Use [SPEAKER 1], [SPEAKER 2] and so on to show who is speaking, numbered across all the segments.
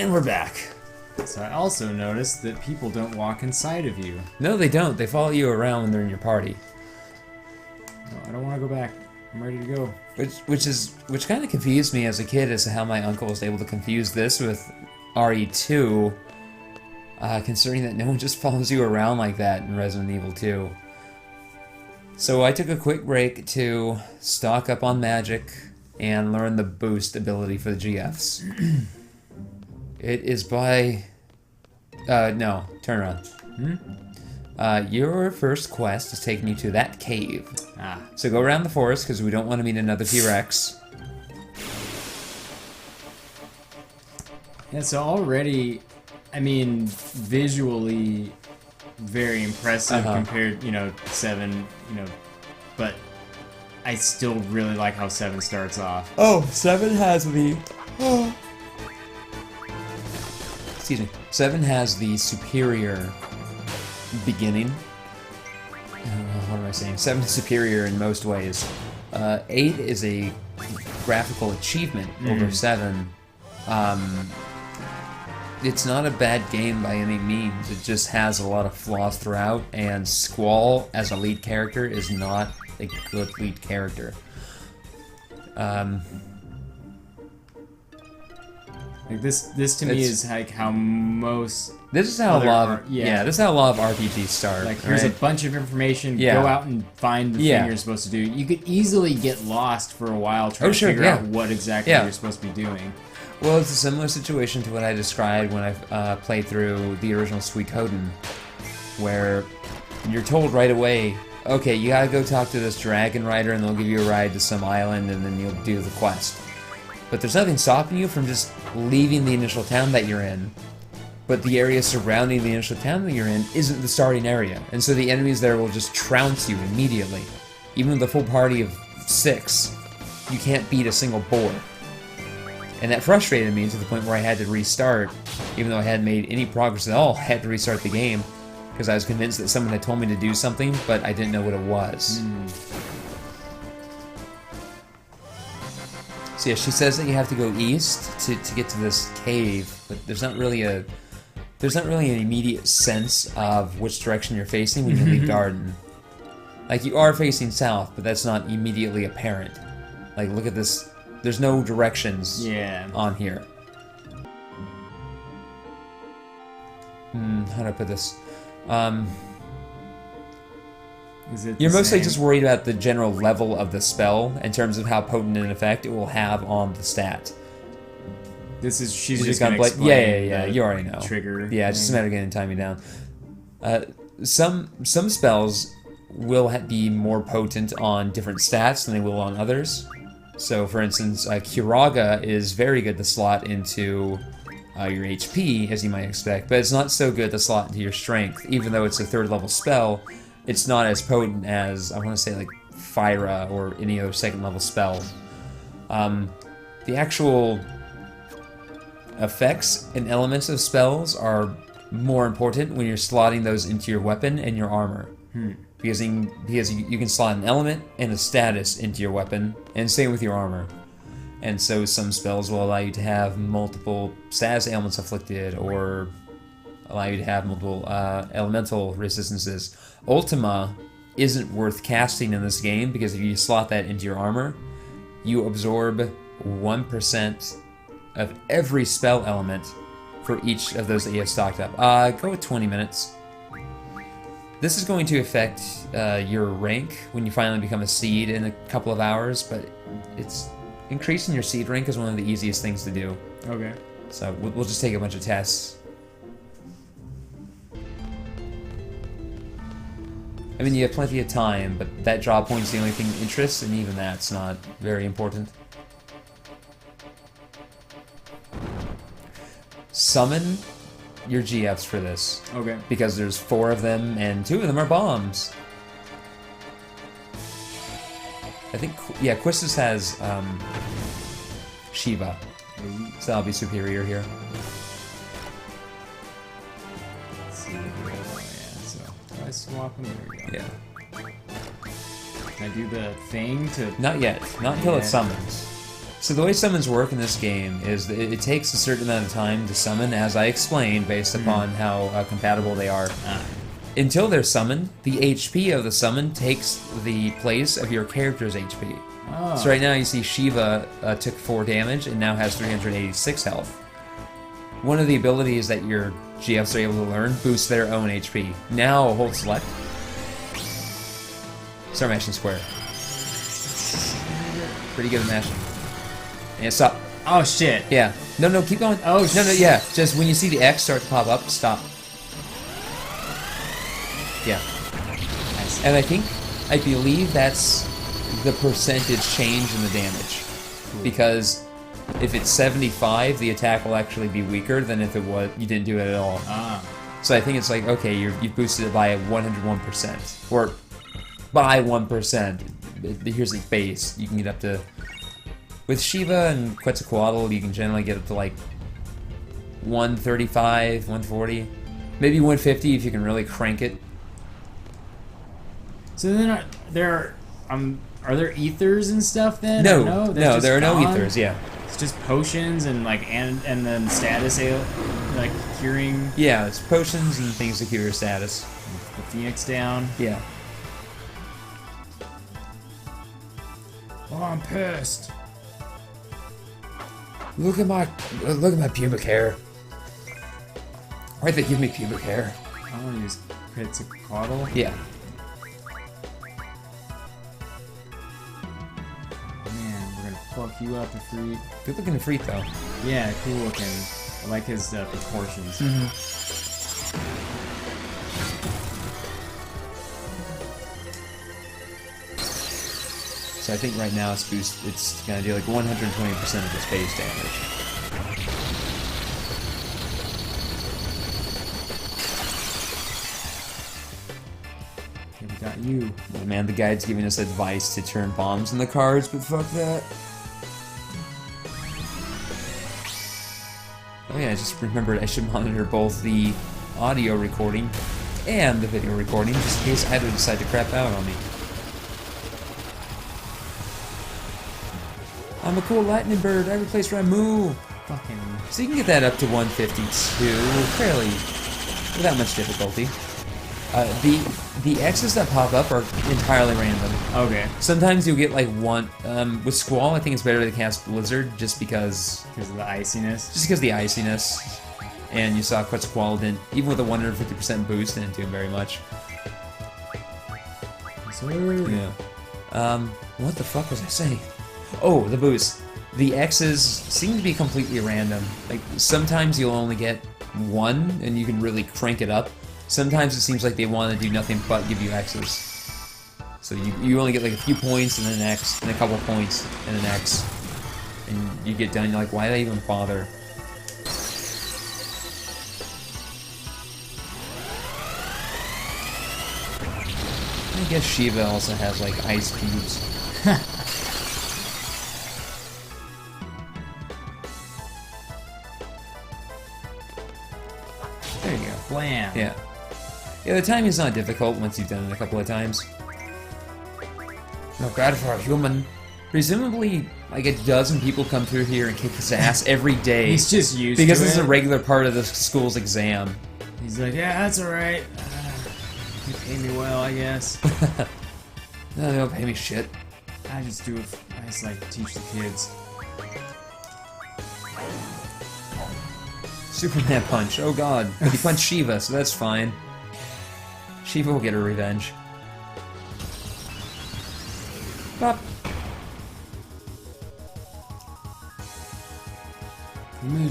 [SPEAKER 1] And we're back.
[SPEAKER 2] So I also noticed that people don't walk inside of you.
[SPEAKER 1] No, they don't. They follow you around when they're in your party.
[SPEAKER 2] No, I don't want to go back. I'm ready to go.
[SPEAKER 1] Which kind of confused me as a kid as to how my uncle was able to confuse this with RE2, considering that no one just follows you around like that in Resident Evil 2. So I took a quick break to stock up on magic and learn the boost ability for the GFs. It is by... no, turn around. Your first quest is taking you to that cave. So go around the forest, because we don't want to meet another T-Rex.
[SPEAKER 2] Yeah, so already, I mean, visually very impressive compared, 7, but I still really like how 7 starts off.
[SPEAKER 1] Oh, 7 has the... Excuse me. 7 has the superior beginning. What am I saying? 7 is superior in most ways. 8 is a graphical achievement over 7. It's not a bad game by any means. It just has a lot of flaws throughout, and Squall as a lead character is not a good lead character.
[SPEAKER 2] Like this to me is like how most.
[SPEAKER 1] This is how a lot of this is how a lot of RPGs start.
[SPEAKER 2] Like here's a bunch of information. Go out and find the thing you're supposed to do. You could easily get lost for a while trying to figure out what exactly you're supposed to be doing.
[SPEAKER 1] Well, it's a similar situation to what I described when I played through the original Suikoden, where you're told right away, okay, you gotta go talk to this dragon rider and they'll give you a ride to some island and then you'll do the quest. But there's nothing stopping you from just leaving the initial town that you're in, but the area surrounding the initial town that you're in isn't the starting area, and so the enemies there will just trounce you immediately. Even with a full party of 6, you can't beat a single boar. And that frustrated me to the point where I had to restart, even though I hadn't made any progress at all. I had to restart the game, because I was convinced that someone had told me to do something, but I didn't know what it was. So yeah, she says that you have to go east to get to this cave, but there's not really an immediate sense of which direction you're facing when you leave Garden. Like, you are facing south, but that's not immediately apparent. Like, look at this. There's no directions on here. How do I put this? You're mostly just worried about the general level of the spell in terms of how potent an effect it will have on the stat.
[SPEAKER 2] She's just gonna explain.
[SPEAKER 1] Yeah. You already know.
[SPEAKER 2] Trigger.
[SPEAKER 1] Yeah, it's just a matter of getting timing down. Some spells will be more potent on different stats than they will on others. So, for instance, Kiraga is very good to slot into your HP, as you might expect, but it's not so good to slot into your strength. Even though it's a 3rd level spell, it's not as potent as, I want to say, like Fyra or any other 2nd level spell. The actual effects and elements of spells are more important when you're slotting those into your weapon and your armor. Because you can slot an element and a status into your weapon, and same with your armor. And so some spells will allow you to have multiple status ailments afflicted, or allow you to have multiple elemental resistances. Ultima isn't worth casting in this game, because if you slot that into your armor, you absorb 1% of every spell element for each of those that you have stocked up. Go with 20 minutes. This is going to affect your rank when you finally become a seed in a couple of hours, but it's increasing your seed rank is one of the easiest things to do.
[SPEAKER 2] Okay.
[SPEAKER 1] So we'll just take a bunch of tests. I mean, you have plenty of time, but that draw point's the only thing that interests, and even that's not very important. Summon your GFs for this.
[SPEAKER 2] Okay.
[SPEAKER 1] Because there's 4 of them, and 2 of them are bombs. I think, yeah, Quistis has Shiva, so that'll be superior here.
[SPEAKER 2] Let's see, so do I swap them? There we go.
[SPEAKER 1] Yeah.
[SPEAKER 2] Can I do the thing to...
[SPEAKER 1] Not yet. Not until it summons. So the way summons work in this game is that it takes a certain amount of time to summon, as I explained, based upon how compatible they are. Until they're summoned, the HP of the summon takes the place of your character's HP.
[SPEAKER 2] Oh.
[SPEAKER 1] So right now you see Shiva took 4 damage and now has 386 health. One of the abilities that your GFs are able to learn boosts their own HP. Now hold select. Start mashing square. Pretty good at mashing. And stop.
[SPEAKER 2] Oh shit.
[SPEAKER 1] Yeah. No, keep going.
[SPEAKER 2] Oh
[SPEAKER 1] no, yeah. Just when you see the X start to pop up, stop. Yeah. And I believe that's the percentage change in the damage. Because if it's 75, the attack will actually be weaker than if it was you didn't do it at all. So I think it's like, okay, you've boosted it by 101%. Or by 1%. Here's its base. You can get up to... With Shiva and Quetzalcoatl, you can generally get up to like 135, 140. Maybe 150 if you can really crank it.
[SPEAKER 2] So then are there ethers and stuff then?
[SPEAKER 1] No, there are no ethers, yeah.
[SPEAKER 2] It's just potions and like and then status like curing.
[SPEAKER 1] Yeah, it's potions and things to cure your status.
[SPEAKER 2] The Phoenix down.
[SPEAKER 1] Yeah.
[SPEAKER 2] Oh, I'm pissed.
[SPEAKER 1] Look at my pubic hair. Why'd they give me pubic hair?
[SPEAKER 2] I want to use Quetzalcoatl.
[SPEAKER 1] Yeah.
[SPEAKER 2] Man, we're gonna fuck you up, Ifrit.
[SPEAKER 1] Good looking Ifrit though.
[SPEAKER 2] Yeah, cool looking. I like his proportions.
[SPEAKER 1] So I think right now it's gonna do like 120% of its base damage.
[SPEAKER 2] Okay, we got you.
[SPEAKER 1] Oh, man, the guide's giving us advice to turn bombs in the cards, but fuck that. Oh yeah, I just remembered I should monitor both the audio recording and the video recording, just in case either decide to crap out on me. I'm a cool lightning bird. Every place where I move.
[SPEAKER 2] Fucking.
[SPEAKER 1] So you can get that up to 152 fairly without much difficulty. The X's that pop up are entirely random.
[SPEAKER 2] Okay.
[SPEAKER 1] Sometimes you'll get like one. With Squall, I think it's better to cast Blizzard just because.
[SPEAKER 2] Because of the iciness.
[SPEAKER 1] Just because of the iciness. And you saw Quetzalcoatl didn't, even with a 150% boost, didn't do very much. Yeah. What the fuck was I saying? Oh, the boost. The X's seem to be completely random. Like, sometimes you'll only get one, and you can really crank it up. Sometimes it seems like they want to do nothing but give you X's. So you only get like a few points, and then an X, and a couple points, and an X. And you get done, you're like, why did I even bother? I guess Shiva also has like ice cubes.
[SPEAKER 2] There you go. Blam.
[SPEAKER 1] Yeah. Yeah, the timing's not difficult once you've done it a couple of times. Oh god, for a human. Presumably, like a dozen people come through here and kick his ass every day.
[SPEAKER 2] He's just used
[SPEAKER 1] because
[SPEAKER 2] to
[SPEAKER 1] this is
[SPEAKER 2] it.
[SPEAKER 1] a regular part of the school's exam.
[SPEAKER 2] He's like, yeah, that's alright. You pay me well, I guess.
[SPEAKER 1] No, they don't pay me shit.
[SPEAKER 2] I just do it. I just like teach the kids.
[SPEAKER 1] Superman punch. Oh god. But he punched Shiva, so that's fine. Shiva will get her revenge. Bop.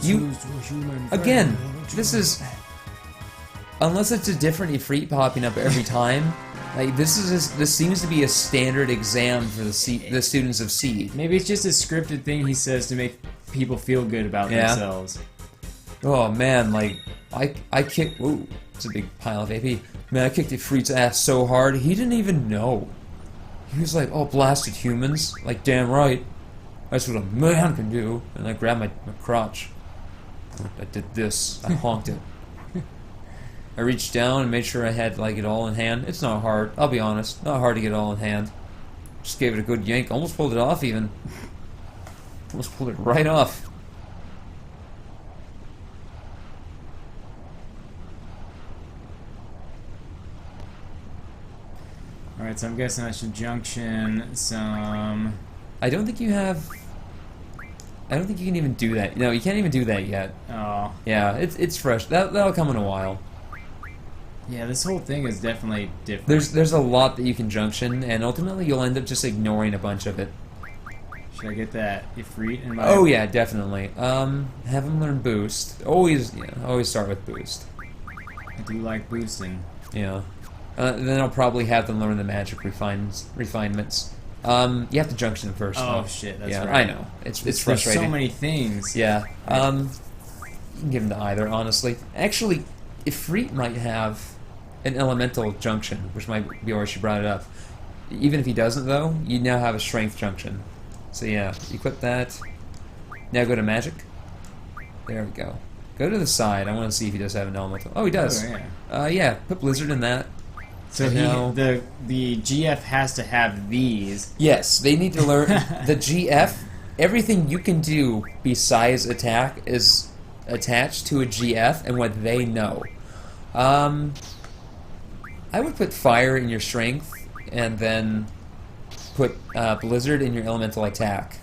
[SPEAKER 1] You again. This is unless it's a different Ifrit popping up every time. Like this seems to be a standard exam for the students of Seed.
[SPEAKER 2] Maybe it's just a scripted thing he says to make people feel good about themselves.
[SPEAKER 1] Oh man, like I kicked. Ooh, it's a big pile of AP. Man, I kicked Ifrit's ass so hard he didn't even know. He was like, "Oh, blasted humans!" Like, damn right. That's what a man can do. And I grabbed my crotch. I did this. I honked it. I reached down and made sure I had like it all in hand. It's not hard. I'll be honest. Not hard to get it all in hand. Just gave it a good yank. Almost pulled it off even. Almost pulled it right off.
[SPEAKER 2] Alright, so I'm guessing I should junction some...
[SPEAKER 1] I don't think you have... I don't think you can even do that. No, you can't even do that yet.
[SPEAKER 2] Oh.
[SPEAKER 1] Yeah, it's fresh. That'll come in a while.
[SPEAKER 2] Yeah, this whole thing is definitely different.
[SPEAKER 1] There's a lot that you can junction, and ultimately you'll end up just ignoring a bunch of it.
[SPEAKER 2] Should I get that Ifrit in my...
[SPEAKER 1] Oh yeah, definitely. Have him learn boost. Always start with boost.
[SPEAKER 2] I do like boosting.
[SPEAKER 1] Yeah. Then I'll probably have them learn the magic refinements. You have to junction them first.
[SPEAKER 2] Oh
[SPEAKER 1] though.
[SPEAKER 2] shit, that's
[SPEAKER 1] yeah,
[SPEAKER 2] right.
[SPEAKER 1] I know. It's
[SPEAKER 2] There's
[SPEAKER 1] frustrating.
[SPEAKER 2] so many things.
[SPEAKER 1] Yeah. You can give them to either, honestly. Actually, Ifrit might have an elemental junction, which might be why she brought it up. Even if he doesn't, though, you now have a strength junction. So yeah, equip that. Now go to magic. There we go. Go to the side. I want to see if he does have an elemental. Oh, he does.
[SPEAKER 2] Oh, yeah.
[SPEAKER 1] Yeah. Put blizzard in that.
[SPEAKER 2] So the GF has to have these.
[SPEAKER 1] Yes, they need to learn the GF. Everything you can do besides attack is attached to a GF and what they know. I would put fire in your strength and then put blizzard in your elemental attack,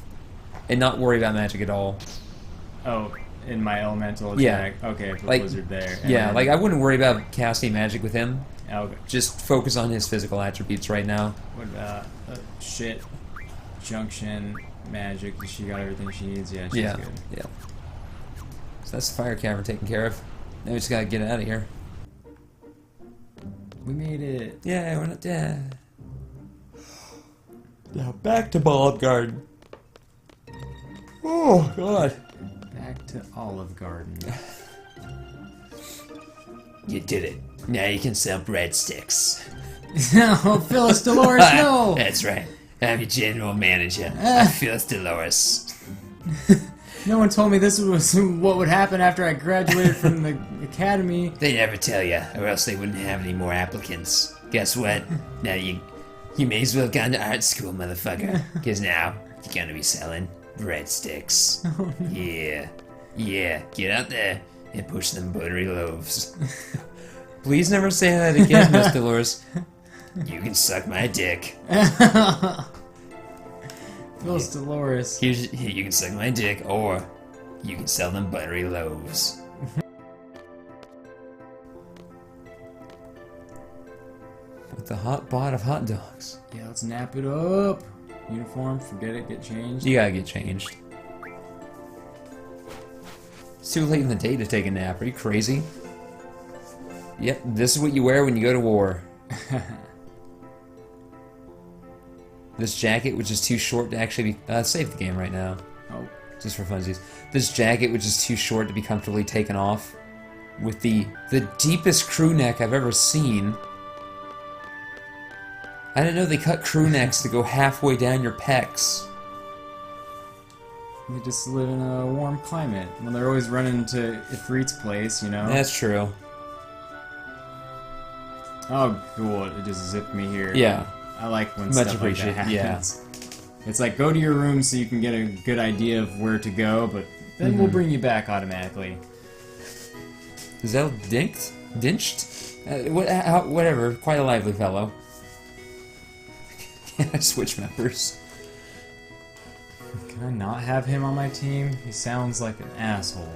[SPEAKER 1] and not worry about magic at all.
[SPEAKER 2] Oh, in my elemental attack. Yeah. Okay, put blizzard there.
[SPEAKER 1] Yeah, then... like I wouldn't worry about casting magic with him.
[SPEAKER 2] Okay.
[SPEAKER 1] Just focus on his physical attributes right now.
[SPEAKER 2] What about shit? Junction, magic. She got everything she needs. Yeah, she's good.
[SPEAKER 1] Yeah. So that's the fire cavern taken care of. Now we just gotta get out of here.
[SPEAKER 2] We made it.
[SPEAKER 1] Yeah, we're not dead. Now back to Olive Garden. Oh God.
[SPEAKER 2] Back to Olive Garden.
[SPEAKER 1] You did it. Now you can sell breadsticks.
[SPEAKER 2] No, Phyllis Dolores, no!
[SPEAKER 1] That's right. I'm your general manager. I'm Phyllis Dolores.
[SPEAKER 2] No one told me this was what would happen after I graduated from the academy.
[SPEAKER 1] They never tell you, or else they wouldn't have any more applicants. Guess what? Now you may as well have gone to art school, motherfucker. Because now you're gonna be selling breadsticks.
[SPEAKER 2] Oh, no.
[SPEAKER 1] Yeah. Yeah. Get out there and push them buttery loaves. Please never say that again, Miss Dolores. You can suck my dick.
[SPEAKER 2] Phyllis Dolores.
[SPEAKER 1] You can suck my dick, or you can sell them buttery loaves. With the hot pot of hot dogs.
[SPEAKER 2] Yeah, let's nap it up. Uniform, forget it, get changed.
[SPEAKER 1] You gotta get changed. It's too late in the day to take a nap. Are you crazy? Yep, this is what you wear when you go to war. This jacket, which is too short to actually be... save the game right now.
[SPEAKER 2] Oh.
[SPEAKER 1] Just for funsies. This jacket, which is too short to be comfortably taken off. With the deepest crew neck I've ever seen. I didn't know they cut crew necks to go halfway down your pecs.
[SPEAKER 2] You just live in a warm climate. When they're always running to Ifrit's place, you know?
[SPEAKER 1] That's true.
[SPEAKER 2] Oh, cool. It just zipped me here.
[SPEAKER 1] Yeah.
[SPEAKER 2] I like when
[SPEAKER 1] Much
[SPEAKER 2] stuff like that happens.
[SPEAKER 1] Yeah.
[SPEAKER 2] It's like, go to your room so you can get a good idea of where to go, but then we'll bring you back automatically.
[SPEAKER 1] Is that dinked? Dinched? Whatever. Quite a lively fellow. Yeah, switch members.
[SPEAKER 2] Can I not have him on my team? He sounds like an asshole.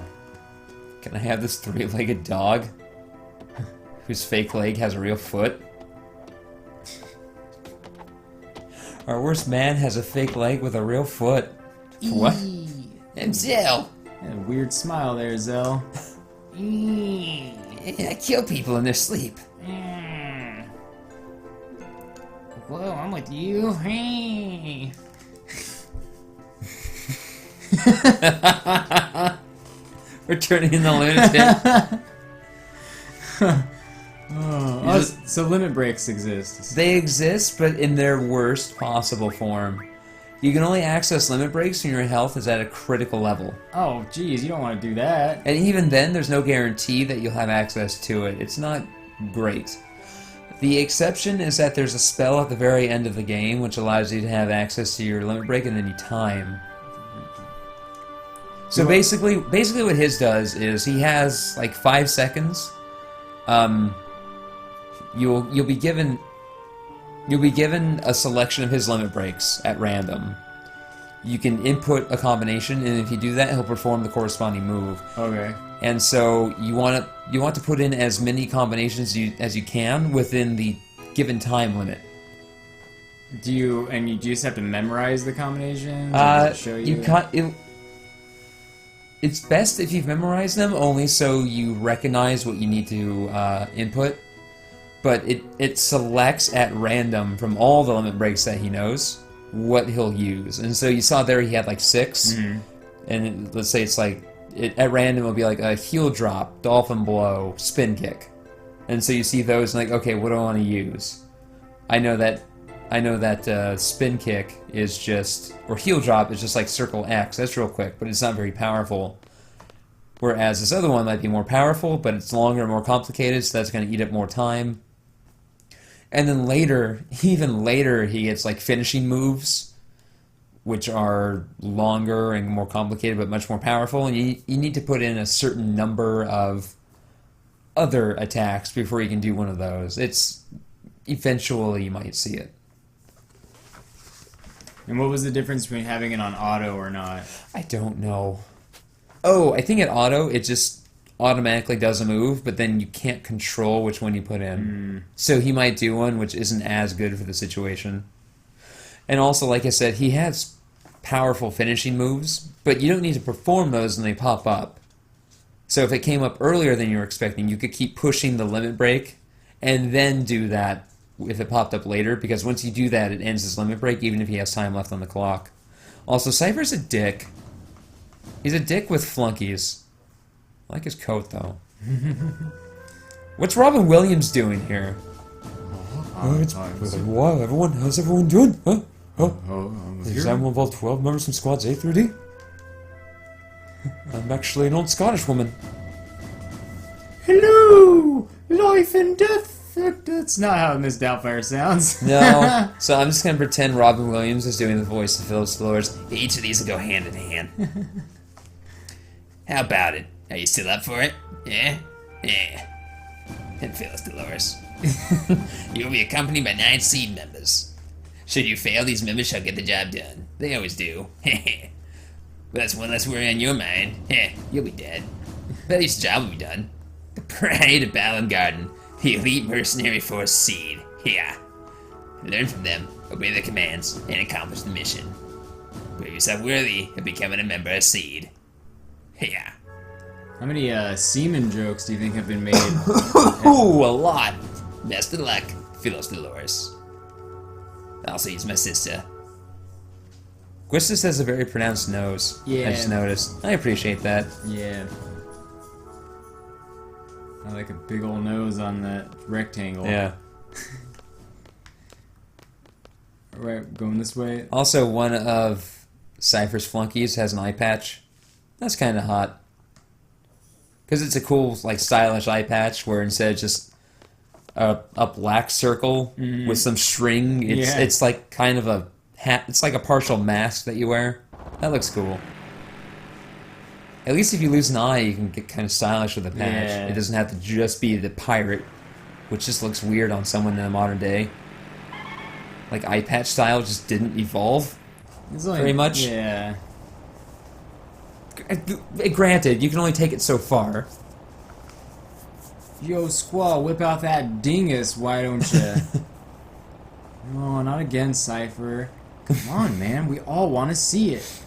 [SPEAKER 1] Can I have this three-legged dog? Whose fake leg has a real foot? Our worst man has a fake leg with a real foot. For what? I'm Zell.
[SPEAKER 2] A weird smile there, Zell.
[SPEAKER 1] I kill people in their sleep.
[SPEAKER 2] Whoa, I'm with you. Hey.
[SPEAKER 1] We're turning in the lunatic.
[SPEAKER 2] So limit breaks exist.
[SPEAKER 1] They exist, but in their worst possible form. You can only access limit breaks when your health is at a critical level.
[SPEAKER 2] Oh, geez, you don't want to do that.
[SPEAKER 1] And even then, there's no guarantee that you'll have access to it. It's not great. The exception is that there's a spell at the very end of the game which allows you to have access to your limit break at any time. So basically what his does is he has like 5 seconds. You'll be given a selection of his limit breaks at random. You can input a combination, and if you do that, he'll perform the corresponding move.
[SPEAKER 2] Okay.
[SPEAKER 1] And so you want to put in as many combinations as you can within the given time limit.
[SPEAKER 2] Do you just have to memorize the combinations? Or does it show you?
[SPEAKER 1] It's best if you've memorized them, only so you recognize what you need to input. But it selects at random from all the limit breaks that he knows what he'll use. And so you saw there he had like 6. Mm-hmm. And let's say it's like, at random it'll be like a heel drop, dolphin blow, spin kick. And so you see those and like, okay, what do I want to use? I know that spin kick is just, or heel drop is just like circle X. That's real quick, but it's not very powerful. Whereas this other one might be more powerful, but it's longer and more complicated, so that's going to eat up more time. And then even later, he gets like finishing moves, which are longer and more complicated, but much more powerful. And you need to put in a certain number of other attacks before you can do one of those. Eventually you might see it.
[SPEAKER 2] And what was the difference between having it on auto or not?
[SPEAKER 1] I don't know. Oh, I think at auto, it just automatically does a move, but then you can't control which one you put in. So he might do one which isn't as good for the situation. And also, like I said, he has powerful finishing moves, but you don't need to perform those when they pop up. So if it came up earlier than you were expecting, you could keep pushing the limit break and then do that if it popped up later, because once you do that, it ends his limit break, even if he has time left on the clock. Also, Cypher's a dick. He's a dick with flunkies. I like his coat, though. What's Robin Williams doing here? It's wow, everyone. How's everyone doing? Huh? Is I'm of all 12 members from squads A through D? I'm actually an old Scottish woman.
[SPEAKER 2] Hello! Life and death! That's not how Miss Doubtfire sounds.
[SPEAKER 1] No. So I'm just going to pretend Robin Williams is doing the voice of Phyllis Dolores. Each of these will go hand in hand. How about it? Are you still up for it? Yeah? Yeah. And Phyllis Dolores. You will be accompanied by 9 seed members. Should you fail, these members shall get the job done. They always do. But that's one less worry on your mind. You'll be dead. But at least the job will be done. The Pride of Balan Garden, the elite mercenary force seed. Yeah. Learn from them, obey their commands, and accomplish the mission. Prove yourself worthy of becoming a member of Seed. Yeah.
[SPEAKER 2] How many semen jokes do you think have been made?
[SPEAKER 1] Ooh, a lot. Best of luck, Phyllis Dolores. Also, he's my sister. Quistis has a very pronounced nose.
[SPEAKER 2] Yeah.
[SPEAKER 1] I just noticed. I appreciate that.
[SPEAKER 2] Yeah. I like a big old nose on that rectangle.
[SPEAKER 1] Yeah.
[SPEAKER 2] Alright, going this way.
[SPEAKER 1] Also, one of Cypher's flunkies has an eye patch. That's kind of hot. Because it's a cool, like, stylish eye patch where instead of just a black circle with some string, it's like kind of a hat. It's like a partial mask that you wear. That looks cool. At least if you lose an eye, you can get kind of stylish with a patch. Yeah. It doesn't have to just be the pirate, which just looks weird on someone in the modern day. Like, eye patch style just didn't evolve very much.
[SPEAKER 2] Yeah.
[SPEAKER 1] Granted, you can only take it so far.
[SPEAKER 2] Yo, Squall, whip out that dingus, why don't you? No, not again, Cypher. Come on, man, we all want to see it.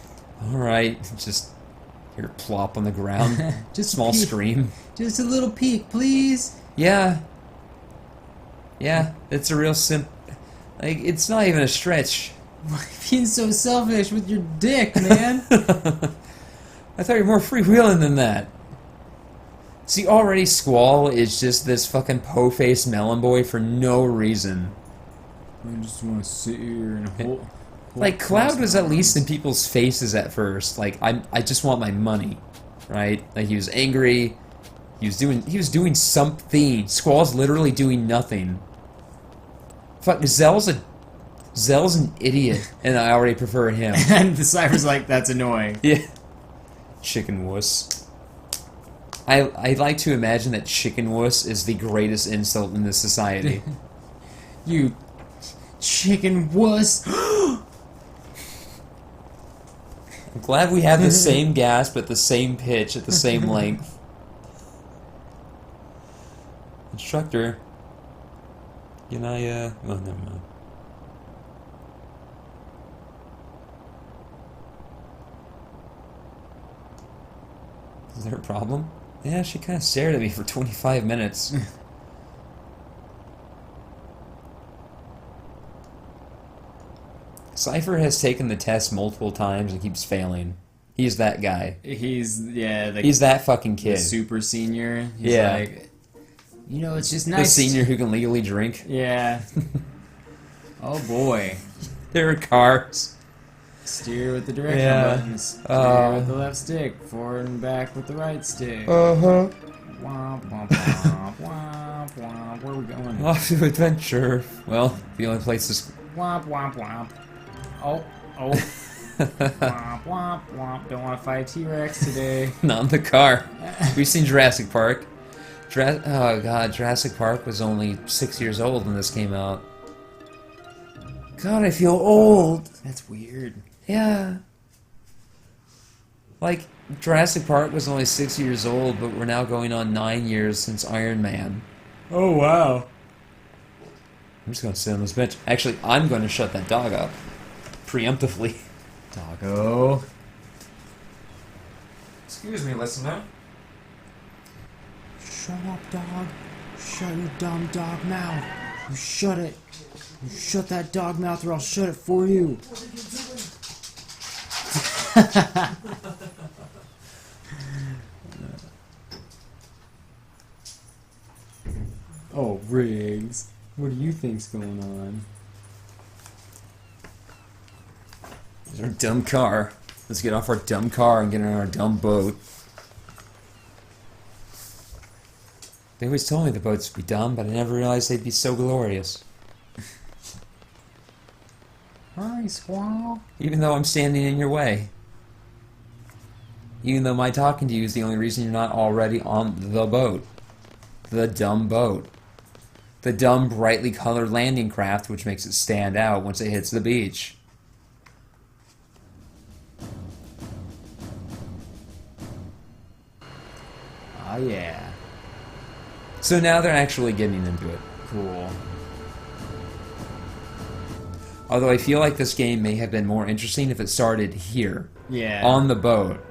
[SPEAKER 1] Alright, just here, plop on the ground. Just small scream.
[SPEAKER 2] Just a little peek, please.
[SPEAKER 1] Yeah. Yeah, it's a real like, it's not even a stretch.
[SPEAKER 2] Why are you being so selfish with your dick, man?
[SPEAKER 1] I thought you were more freewheeling than that. See, already Squall is just this fucking po-faced melon boy for no reason.
[SPEAKER 2] I just want to sit here and hold
[SPEAKER 1] like, Cloud was at least in people's faces at first. Like, I just want my money, right? Like, he was angry. He was doing something. Squall's literally doing nothing. Fuck, Zell's an idiot, and I already prefer him.
[SPEAKER 2] And the Cypher's like, that's annoying.
[SPEAKER 1] Yeah. Chicken wuss. I like to imagine that chicken wuss is the greatest insult in this society.
[SPEAKER 2] You chicken wuss.
[SPEAKER 1] I'm glad we have the same gasp at the same pitch at the same length. Instructor, can I, oh, never mind. Is there a problem? Yeah, she kind of stared at me for 25 minutes. Cypher has taken the test multiple times and keeps failing. He's that guy.
[SPEAKER 2] He's
[SPEAKER 1] that fucking kid.
[SPEAKER 2] The super senior. He's like, you know, it's just
[SPEAKER 1] The
[SPEAKER 2] nice.
[SPEAKER 1] senior who can legally drink.
[SPEAKER 2] Yeah. Oh boy.
[SPEAKER 1] There are cars.
[SPEAKER 2] Steer with the direction buttons. Steer with the left stick. Forward and back with the right stick.
[SPEAKER 1] Uh-huh.
[SPEAKER 2] Womp, womp, womp, womp, womp. Where are we going?
[SPEAKER 1] Off to adventure. Well, the only place is...
[SPEAKER 2] Womp, womp, womp. Oh, oh. Womp, womp, womp. Don't want to fight a T-Rex today.
[SPEAKER 1] Not in the car. We've seen Jurassic Park. Oh god, Jurassic Park was only 6 years old when this came out. God, I feel old.
[SPEAKER 2] That's weird.
[SPEAKER 1] Yeah. Like, Jurassic Park was only 6 years old, but we're now going on 9 years since Iron Man.
[SPEAKER 2] Oh, wow.
[SPEAKER 1] I'm just gonna sit on this bench. Actually, I'm gonna shut that dog up. Preemptively.
[SPEAKER 2] Doggo.
[SPEAKER 1] Excuse me, listener.
[SPEAKER 2] Shut up, dog. Shut your dumb dog mouth. You shut it. You shut that dog mouth or I'll shut it for you. Oh, Riggs. What do you think's going on?
[SPEAKER 1] There's our dumb car. Let's get off our dumb car and get on our dumb boat. They always told me the boats would be dumb, but I never realized they'd be so glorious.
[SPEAKER 2] Hi, squirrel.
[SPEAKER 1] Even though I'm standing in your way. Even though my talking to you is the only reason you're not already on the boat. The dumb boat. The dumb, brightly colored landing craft which makes it stand out once it hits the beach.
[SPEAKER 2] Oh, yeah.
[SPEAKER 1] So now they're actually getting into it.
[SPEAKER 2] Cool.
[SPEAKER 1] Although I feel like this game may have been more interesting if it started here.
[SPEAKER 2] Yeah.
[SPEAKER 1] On the boat.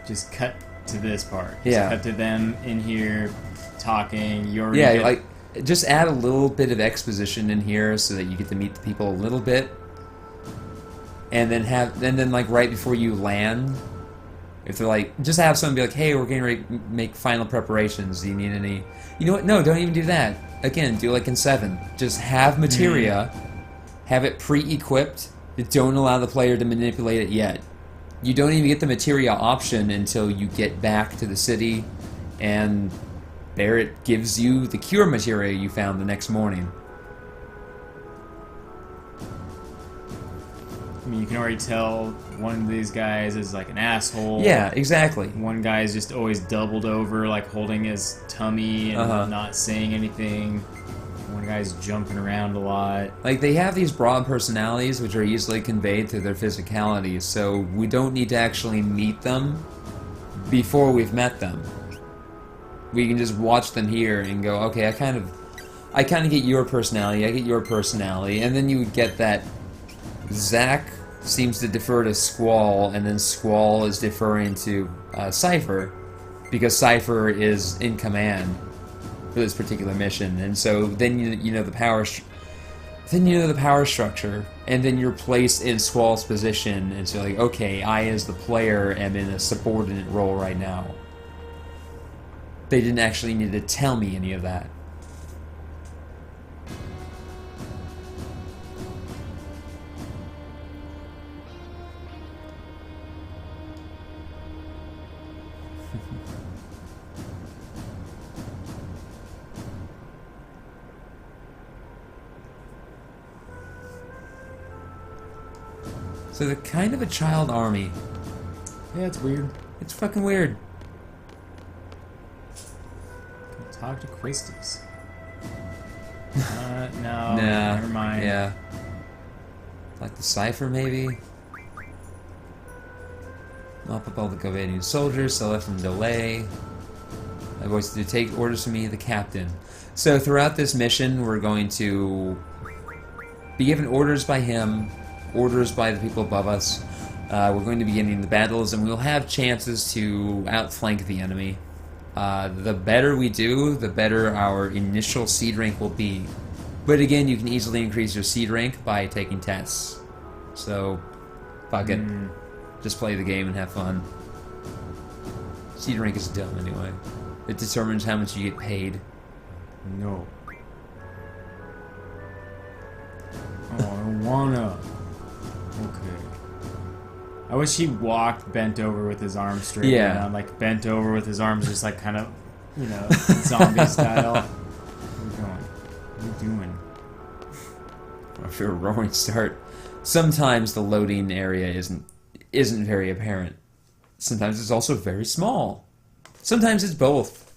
[SPEAKER 2] Just cut to this part.
[SPEAKER 1] Yeah.
[SPEAKER 2] Cut to them in here talking. You're
[SPEAKER 1] like just add a little bit of exposition in here so that you get to meet the people a little bit, and then like right before you land, if they're like, just have someone be like, hey, we're getting ready to make final preparations. Do you need any? You know what? No, don't even do that. Again, do like in 7. Just have materia. Have it pre-equipped. Don't allow the player to manipulate it yet. You don't even get the materia option until you get back to the city, and there it gives you the cure materia you found the next morning.
[SPEAKER 2] I mean, you can already tell one of these guys is like an asshole.
[SPEAKER 1] Yeah, exactly.
[SPEAKER 2] One guy is just always doubled over, like holding his tummy and not saying anything. One guy's jumping around a lot.
[SPEAKER 1] Like, they have these broad personalities which are easily conveyed through their physicality, so we don't need to actually meet them before we've met them. We can just watch them here and go, okay, I kind of get your personality, I get your personality, and then you would get that Zack seems to defer to Squall, and then Squall is deferring to Cypher, because Cypher is in command for this particular mission, and so then you know the power structure, and then you're placed in Squall's position, and so like, okay, I as the player am in a subordinate role right now. They didn't actually need to tell me any of that. So they're kind of a child army.
[SPEAKER 2] Yeah, it's weird.
[SPEAKER 1] It's fucking weird.
[SPEAKER 2] Talk to Quistis. No. Never mind.
[SPEAKER 1] Yeah. Like the cipher, maybe? Mop up all the Govadian soldiers, so let them delay. My voice to take orders from me, the captain. So throughout this mission, we're going to be given orders by him, orders by the people above us. We're going to be getting the battles, and we'll have chances to outflank the enemy. The better we do, the better our initial seed rank will be. But again, you can easily increase your seed rank by taking tests. So, fuck it. Just play the game and have fun. Seed rank is dumb anyway. It determines how much you get paid.
[SPEAKER 2] No. Oh, I don't wanna. Okay. I wish he walked bent over with his arms straight down, like bent over with his arms just like kind of, you know, zombie style. Where are you doing?
[SPEAKER 1] If you're a roaring start, sometimes the loading area isn't very apparent. Sometimes it's also very small. Sometimes it's both.